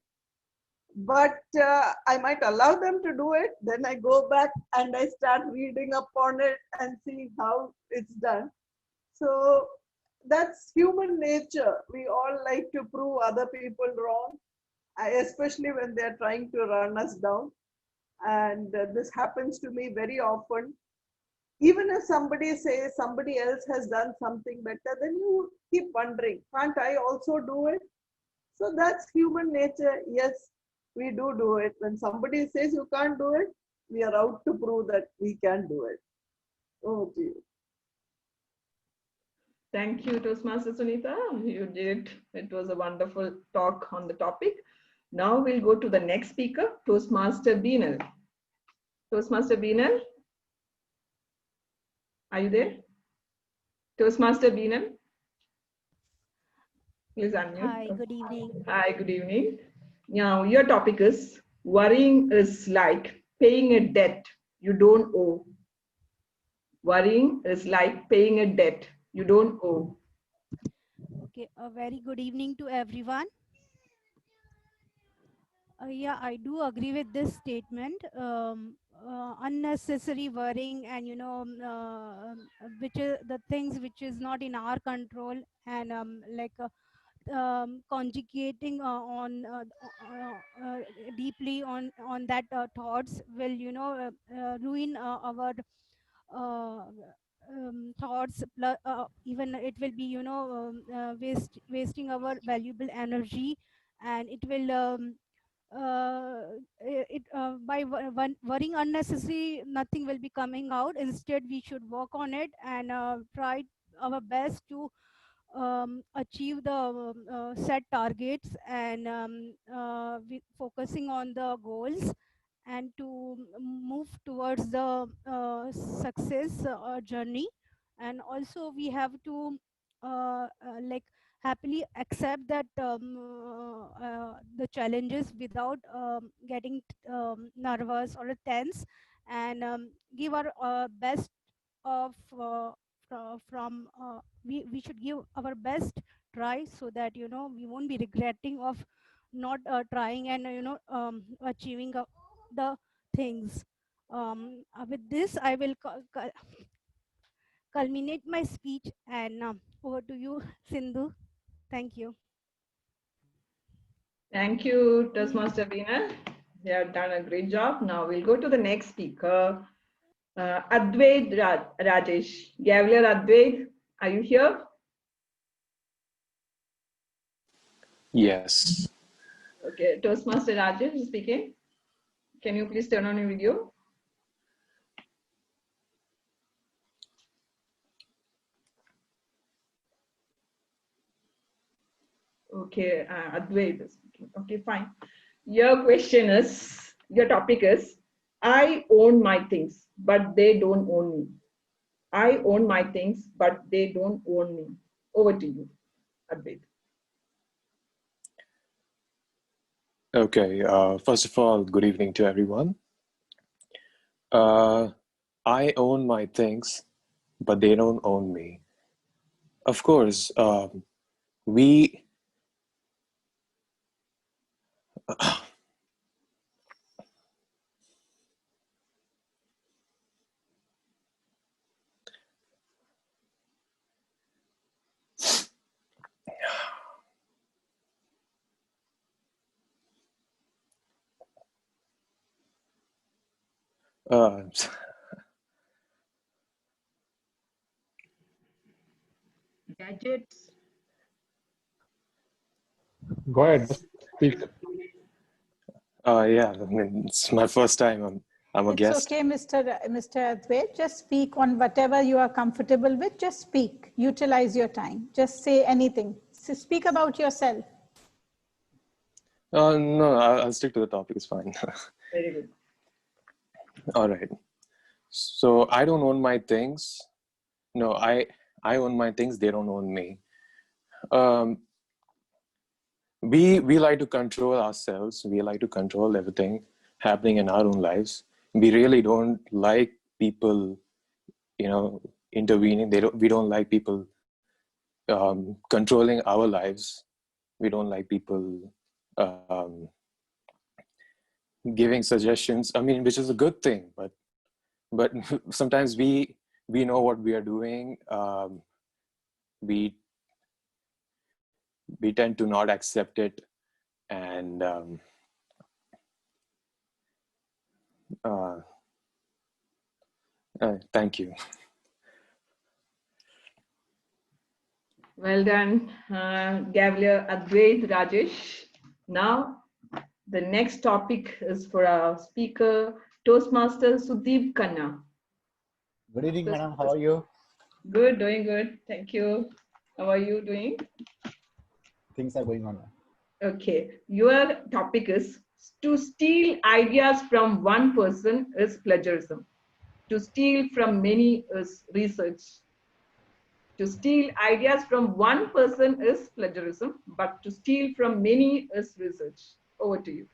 But I might allow them to do it. Then I go back and I start reading up on it and see how it's done. So that's human nature. We all like to prove other people wrong, especially when they're trying to run us down. And this happens to me very often. Even if somebody says somebody else has done something better, then you keep wondering, can't I also do it? So that's human nature. Yes, we do it. When somebody says you can't do it, we are out to prove that we can do it. Oh, gee. Thank you, Toastmaster Sunita. You did. It was a wonderful talk on the topic. Now we'll go to the next speaker, Toastmaster Beenal. Toastmaster Beenal, are you there? Toastmaster Beenal, please unmute. Hi, good evening. Hi, good evening. Now, your topic is worrying is like paying a debt you don't owe. Worrying is like paying a debt you don't owe. Okay, a very good evening to everyone. Yeah, I do agree with this statement. Unnecessary worrying and which is the things which is not in our control, and conjugating on deeply on that thoughts will ruin our thoughts. Even it will be wasting our valuable energy, and it will by worrying unnecessary, nothing will be coming out. Instead, we should work on it and try our best to achieve the set targets, and focusing on the goals, and to move towards the success journey. And also we have to like happily accept that the challenges without getting nervous or tense, and give our best of from we should give our best try, so that we won't be regretting of not trying and achieving the things. With this, I will culminate my speech, and over to you, Sindhu. Thank you. Thank you, Toastmaster Beenal. You have done a great job. Now we'll go to the next speaker, Advait Rajesh. Gavler Advait, are you here? Yes. Okay, Toastmaster Rajesh is speaking. Can you please turn on your video? Okay, Advait is speaking. Okay, fine. Your topic is, I own my things, but they don't own me. I own my things, but they don't own me. Over to you, Advait. Okay. First of all, good evening to everyone. I own my things, but they don't own me. Of course, we. Uh, Gadgets. Go ahead, just speak. yeah, I mean, it's my first time. I'm a It's guest. okay, Mr. Advait. Just speak on whatever you are comfortable with. Just speak. Utilize your time. Just say anything. So speak about yourself. No, I'll stick to the topic. It's fine. Very good. All right. So I don't own my things. No, I own my things. They don't own me. We like to control ourselves. We like to control everything happening in our own lives. We really don't like people, intervening. We don't like people controlling our lives. We don't like people giving suggestions. I mean, which is a good thing, but sometimes we know what we are doing. We tend to not accept it, and Thank you. Well done, Gavlier, Advait, Rajesh. Now, the next topic is for our speaker, Toastmaster Sudeep Khanna. Good evening, madam. How are you? Good, doing good. Thank you. How are you doing? Things are going on. Okay. Your topic is to steal ideas from one person is plagiarism. To steal from many is research. To steal ideas from one person is plagiarism, but to steal from many is research. Over to you.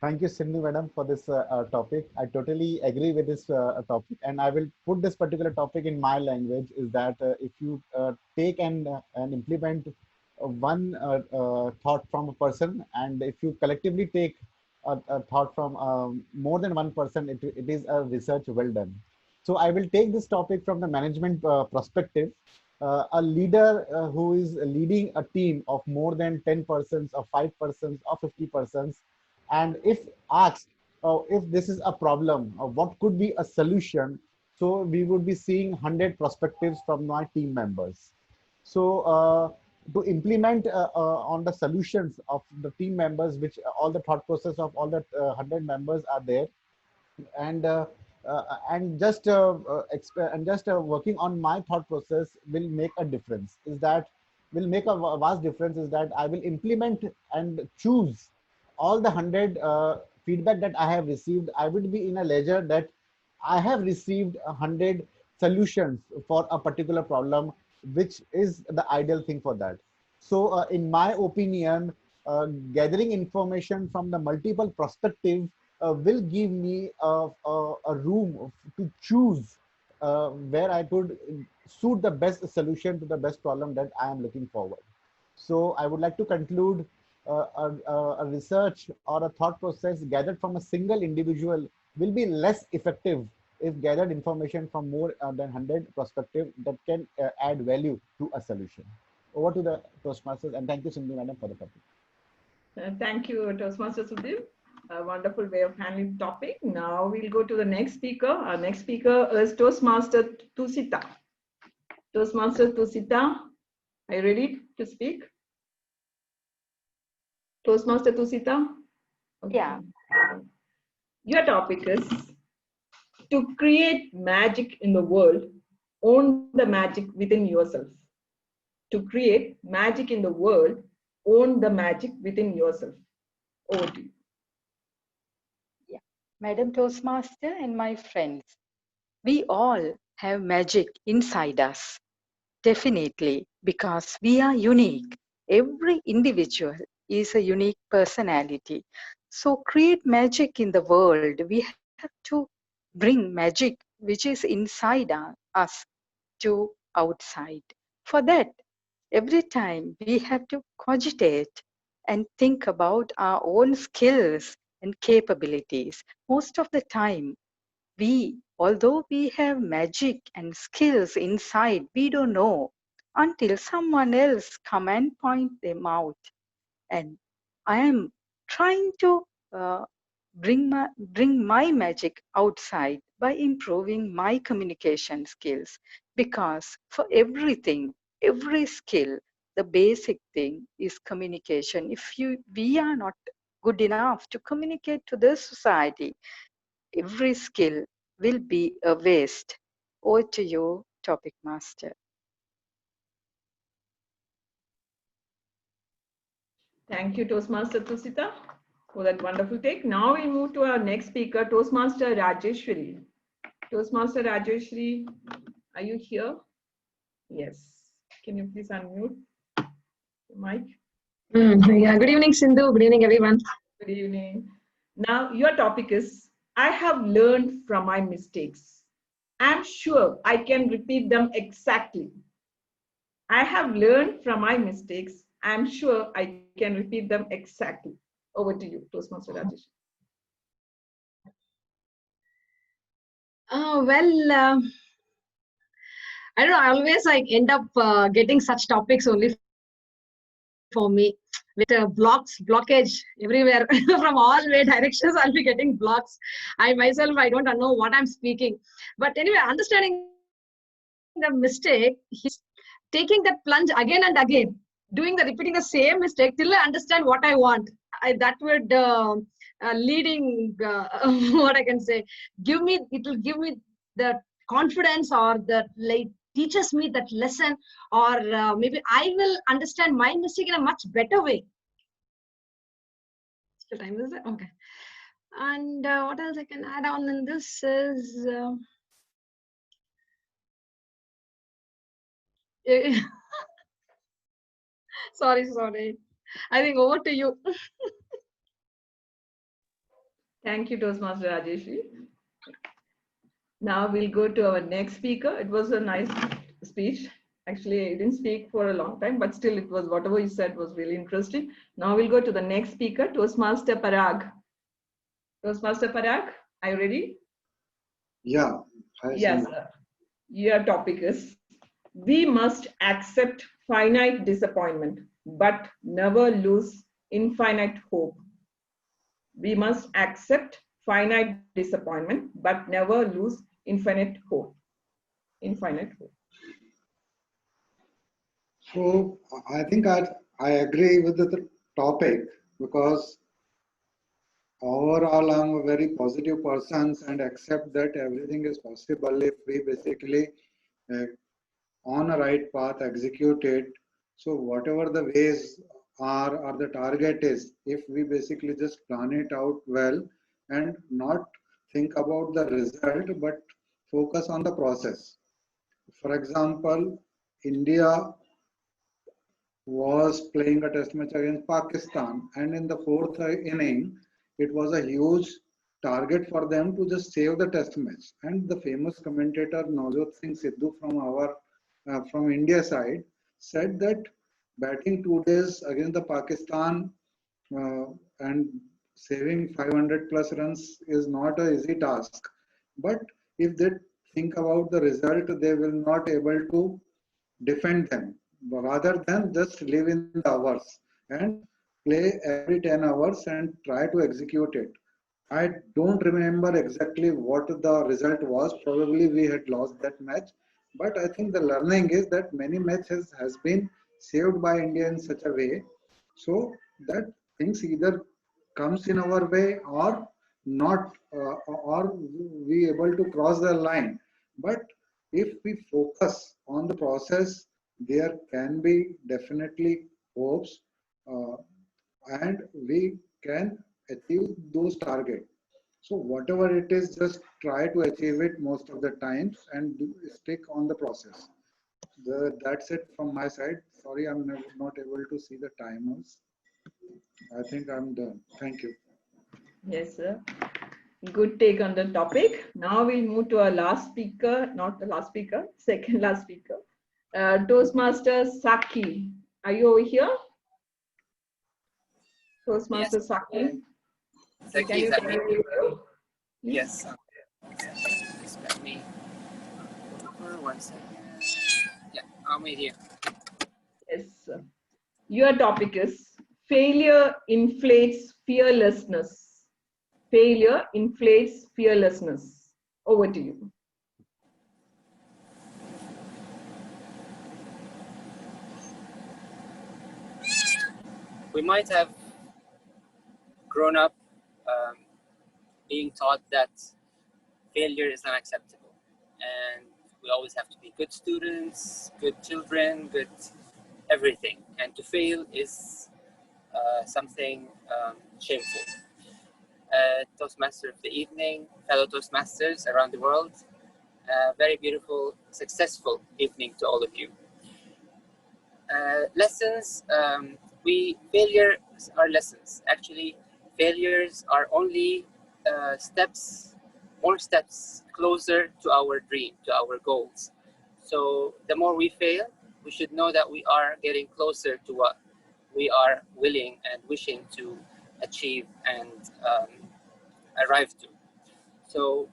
Thank you, Sindhu, madam, for this topic. I totally agree with this topic, and I will put this particular topic in my language. Is that if you take and implement one thought from a person, and if you collectively take a thought from more than one person, it is a research well done. So I will take this topic from the management perspective. A leader who is leading a team of more than 10 persons or 5 persons or 50 persons, and if asked if this is a problem, what could be a solution, so we would be seeing 100 perspectives from my team members. So to implement on the solutions of the team members, which all the thought process of all the 100 members are there, and working on my thought process will make a difference. Is that will make a vast difference. Is that I will implement and choose all the 100 feedback that I have received. I would be in a ledger that I have received 100 solutions for a particular problem, which is the ideal thing for that. So in my opinion, gathering information from the multiple perspectives will give me a room to choose where I could suit the best solution to the best problem that I am looking forward. So I would like to conclude a research or a thought process gathered from a single individual will be less effective if gathered information from more than 100 perspectives that can add value to a solution. Over to the Toastmasters, and thank you, Sindhu Madam, for the topic. Thank you, Toastmaster Sudeep. A wonderful way of handling the topic. Now we'll go to the next speaker. Our next speaker is Toastmaster Tusita. Toastmaster Tusita, are you ready to speak? Toastmaster Tusita? Okay. Yeah. Your topic is to create magic in the world, own the magic within yourself. To create magic in the world, own the magic within yourself. Over to you. Yeah. Madam Toastmaster and my friends, we all have magic inside us. Definitely, because we are unique. Every individual is a unique personality. So create magic in the world. We have to bring magic which is inside us to outside. For that, every time we have to cogitate and think about our own skills and capabilities. Most of the time, although we have magic and skills inside, we don't know until someone else come and point them out. And I am trying to bring my magic outside by improving my communication skills, because for everything, every skill, the basic thing is communication. If we are not good enough to communicate to the society, every skill will be a waste. Over to you, topic master. Thank you, Toastmaster Tusita, for that wonderful take. Now we move to our next speaker, Toastmaster Rajeshwari. Toastmaster Rajeshwari, are you here? Yes. Can you please unmute the mic? Yeah. Good evening, Sindhu. Good evening, everyone. Good evening. Now your topic is, I have learned from my mistakes. I'm sure I can repeat them exactly. I have learned from my mistakes. I'm sure I can repeat them exactly. Over to you, Toastmaster Rajesh. I don't know. I always end up getting such topics only for me. with blockage everywhere from all way directions. I'll be getting blocks. I myself, I don't know what I'm speaking. But anyway, understanding the mistake, he's taking that plunge again and again, repeating the same mistake till I understand what I want. That would leading what I can say, it will give me the confidence, or the like teaches me that lesson, or maybe I will understand my mistake in a much better way. Still time is it? Okay. And what else I can add on in this is sorry. I think over to you. Thank you, Toastmaster Rajeshri. Now we'll go to our next speaker. It was a nice speech. Actually, I didn't speak for a long time, but still it was, whatever you said was really interesting. Now we'll go to the next speaker, Toastmaster Parag. Toastmaster Parag, are you ready? Yeah. Yes. Your topic is, we must accept finite disappointment, but never lose infinite hope. We must accept finite disappointment, but never lose infinite hope. Infinite hope. So I think I agree with the topic, because overall I'm a very positive person and accept that everything is possible if we basically on a right path execute it. So whatever the ways are or the target is, if we basically just plan it out well and not think about the result but focus on the process. For example, India was playing a test match against Pakistan, and in the fourth inning, it was a huge target for them to just save the test match. And the famous commentator Navjot Singh Sidhu from India side said that batting 2 days against the Pakistan and saving 500 plus runs is not an easy task. But if they think about the result, they will not able to defend them, rather than just live in the hours and play every 10 hours and try to execute it. I don't remember exactly what the result was. Probably we had lost that match, but I think the learning is that many matches has been saved by India in such a way so that things either comes in our way or not, or we able to cross the line. But if we focus on the process, there can be definitely hopes, and we can achieve those targets. So whatever it is, just try to achieve it most of the times and stick on the process. That's it from my side. Sorry, I'm not able to see the timers. I think I'm done. Thank you. Yes, sir. Good take on the topic. Now we'll move to our last speaker, not the last speaker, second last speaker. Toastmaster Saki. Are you over here? Toastmaster Yes. Saki. Saki, Can you is that tell me? me? Yes. Just let me over 1 second. Yeah, I'm here. Yes, sir. Your topic is, failure inflates fearlessness. Failure inflates fearlessness. Over to you. We might have grown up being taught that failure is unacceptable, and we always have to be good students, good children, good everything, and to fail is something shameful. Toastmaster of the evening, fellow Toastmasters around the world, very beautiful, successful evening to all of you. Lessons, failures are lessons. Actually, failures are only more steps closer to our dream, to our goals. So the more we fail, we should know that we are getting closer to what we are willing and wishing to achieve and arrive to. So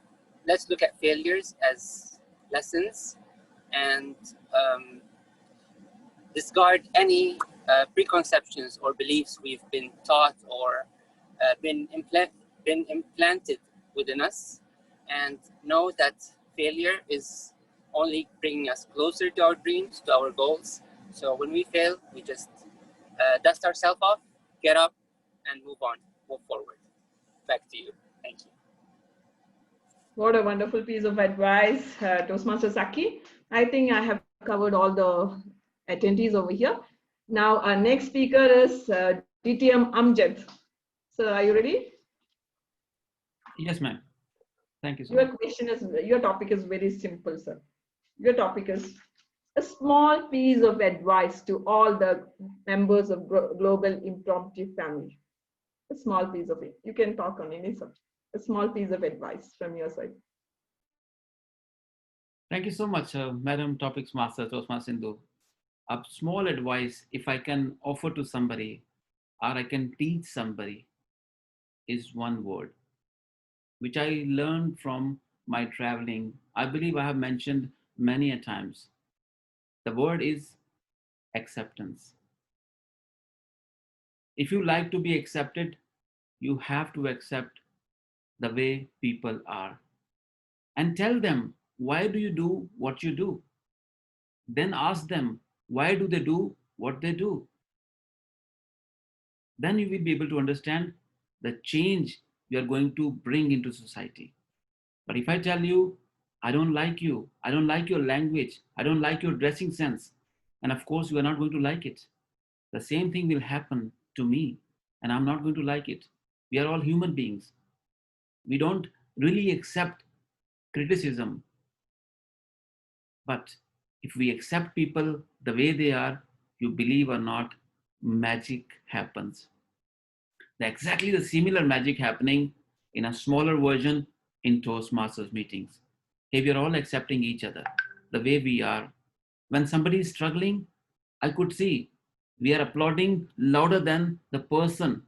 let's look at failures as lessons and discard any preconceptions or beliefs we've been taught or been implanted within us, and know that failure is only bringing us closer to our dreams, to our goals. So when we fail, we just dust ourselves off, get up, and move on, move forward. Back to you. Thank you. What a wonderful piece of advice, Toastmaster Saki. I think I have covered all the attendees over here. Now, our next speaker is DTM Amjad. So, are you ready? Yes, ma'am. Thank you so Your much. question is, your topic is very simple, sir. Your topic is a small piece of advice to all the members of Global Impromptu family. A small piece of it. You can talk on any subject. A small piece of advice from your side. Thank you so much, Madam Topics Master Tosma Sindhu. A small advice, if I can offer to somebody or I can teach somebody, is one word, which I learned from my traveling. I believe I have mentioned many a times. The word is acceptance. If you like to be accepted, you have to accept the way people are and tell them, why do you do what you do? Then ask them, why do they do what they do? Then you will be able to understand the change you are going to bring into society. But if I tell you, I don't like you, I don't like your language, I don't like your dressing sense, and of course you are not going to like it. The same thing will happen to me, and I'm not going to like it. We are all human beings. We don't really accept criticism. But if we accept people the way they are, you believe or not, magic happens. Exactly the similar magic happening in a smaller version in Toastmasters meetings. Hey, we are all accepting each other the way we are. When somebody is struggling, I could see we are applauding louder than the person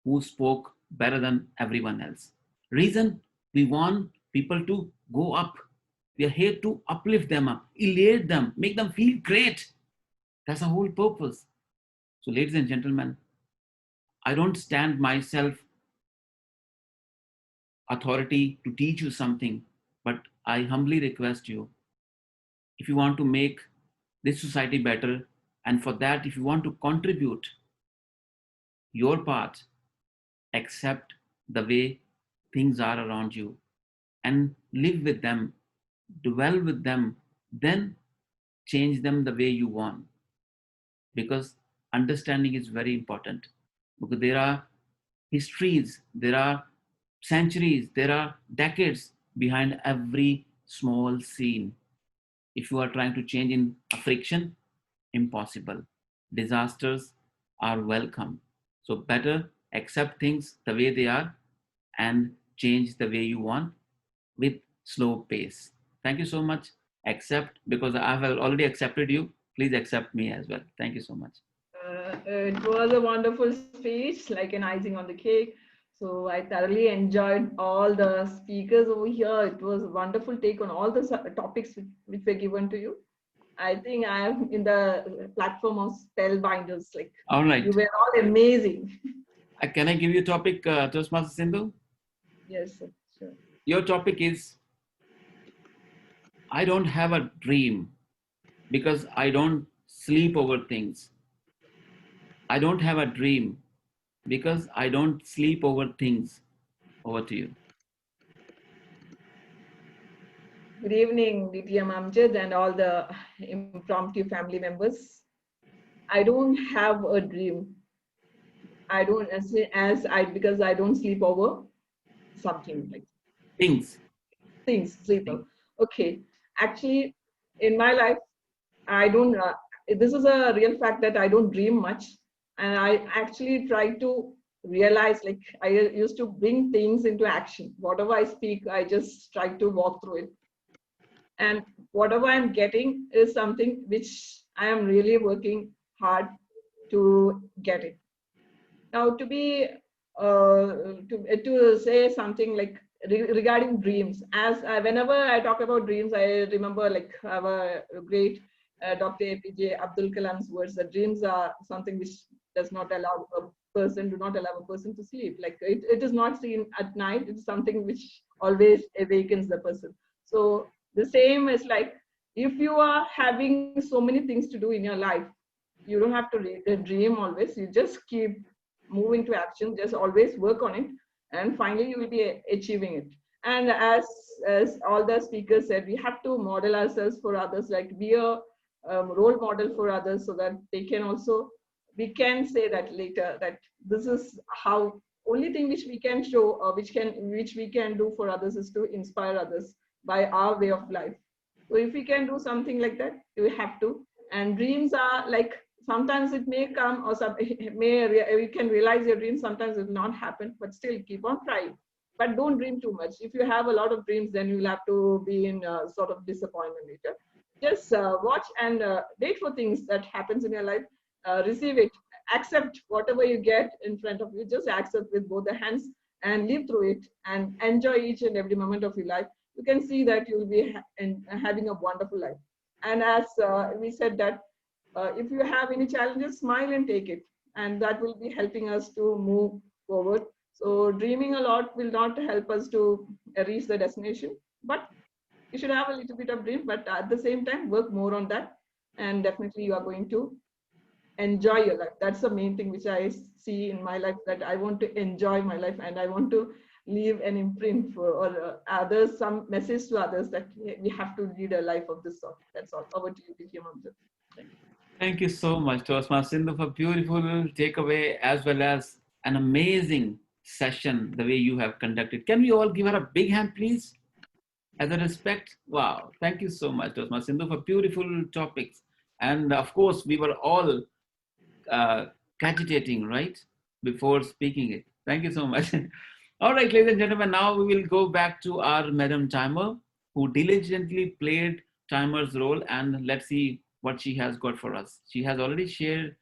who spoke better than everyone else. Reason, we want people to go up. We are here to uplift them up, elate them, make them feel great. That's the whole purpose. So, ladies and gentlemen, I don't stand myself authority to teach you something, but I humbly request you, if you want to make this society better, and for that, if you want to contribute your part, accept the way things are around you and live with them, dwell with them, then change them the way you want. Because understanding is very important. Because there are histories, there are centuries, there are decades behind every small scene. If you are trying to change in a friction, impossible. Disasters are welcome. So better accept things the way they are and change the way you want with slow pace. Thank you so much. Accept, because I have already accepted you. Please accept me as well. Thank you so much. It was a wonderful speech, like an icing on the cake. So I thoroughly enjoyed all the speakers over here. It was a wonderful take on all the topics which were given to you. I think I am in the platform of spellbinders. Like, all right, you were all amazing. Can I give you a topic, Toastmaster Sindhu? Yes, sir. Sure. Your topic is, I don't have a dream because I don't sleep over things. I don't have a dream because I don't sleep over things. Over to you. Good evening, DTM Amjad and all the Impromptu family members. I don't have a dream. I don't, because I don't sleep over something like things. Sleep over. Okay. Actually, in my life, I don't, this is a real fact that I don't dream much. And I actually try to realize, like, I used to bring things into action. Whatever I speak, I just try to walk through it. And whatever I'm getting is something which I am really working hard to get it. Now, to be to say something like regarding dreams, as whenever I talk about dreams, I remember like I have a great Dr. APJ Abdul Kalam's words that dreams are something which does not allow do not allow a person to sleep. Like it is not seen at night. It's something which always awakens the person. So the same is like, if you are having so many things to do in your life, you don't have to dream always. You just keep moving to action, just always work on it, and finally you will be achieving it. And as all the speakers said, we have to model ourselves for others, like be a role model for others, so that they can also, we can say that later, that this is how, only thing which we can show, or which we can do for others, is to inspire others by our way of life. So if we can do something like that, we have to. And dreams are like, sometimes it may come, or you can realize your dreams, sometimes it will not happen, but still keep on trying. But don't dream too much. If you have a lot of dreams, then you'll have to be in sort of disappointment later. Just watch and wait for things that happens in your life. Receive it, accept whatever you get in front of you. Just accept with both the hands and live through it and enjoy each and every moment of your life. You can see that you'll be having a wonderful life. And as we said that if you have any challenges, smile and take it, and that will be helping us to move forward. So dreaming a lot will not help us to reach the destination, but you should have a little bit of dream, but at the same time work more on that, and definitely you are going to enjoy your life. That's the main thing which I see in my life, that I want to enjoy my life, and I want to leave an imprint for or others, some message to others, that we have to lead a life of this sort. That's all. Over to you, Vicky. Thank you. Thank you so much, Toastmaster Sindhu, for beautiful takeaway, as well as an amazing session, the way you have conducted. Can we all give her a big hand, please? As a respect. Wow. Thank you so much, Toastmaster Sindhu, for beautiful topics. And of course, we were all cogitating, right, before speaking it. Thank you so much. All right, ladies and gentlemen, now we will go back to our Madam Timer, who diligently played Timer's role, and let's see what she has got for us. She has already shared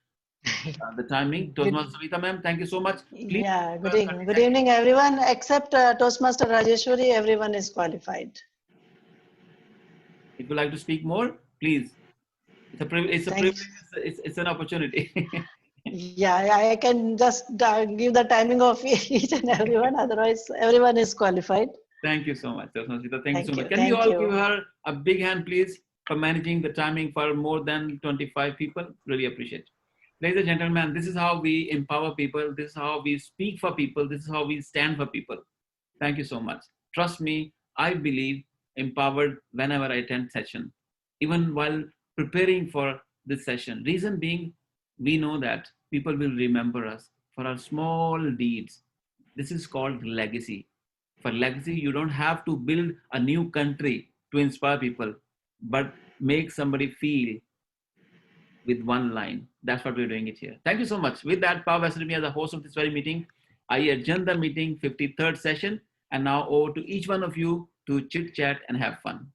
the timing. Toastmaster Savita ma'am, thank you so much. Please. Yeah, good evening. Good evening, everyone, except Toastmaster Rajeshwari, everyone is qualified. If you like to speak more, please. It's a privilege. It's an opportunity. Yeah, I can just give the timing of each and everyone. Otherwise, everyone is qualified. Thank you so much, Toastmaster. Thank you so much. Can Thank we all you. give her a big hand, please, for managing the timing for more than 25 people? Really appreciate it. Ladies and gentlemen, this is how we empower people. This is how we speak for people. This is how we stand for people. Thank you so much. Trust me, I believe empowered whenever I attend session, even while preparing for this session. Reason being, we know that people will remember us for our small deeds. This is called legacy. For legacy, you don't have to build a new country to inspire people, but make somebody feel with one line. That's what we're doing it here. Thank you so much. With that, Pav has me as the host of this very meeting. I adjourn the meeting, 53rd session, and now over to each one of you to chit chat and have fun.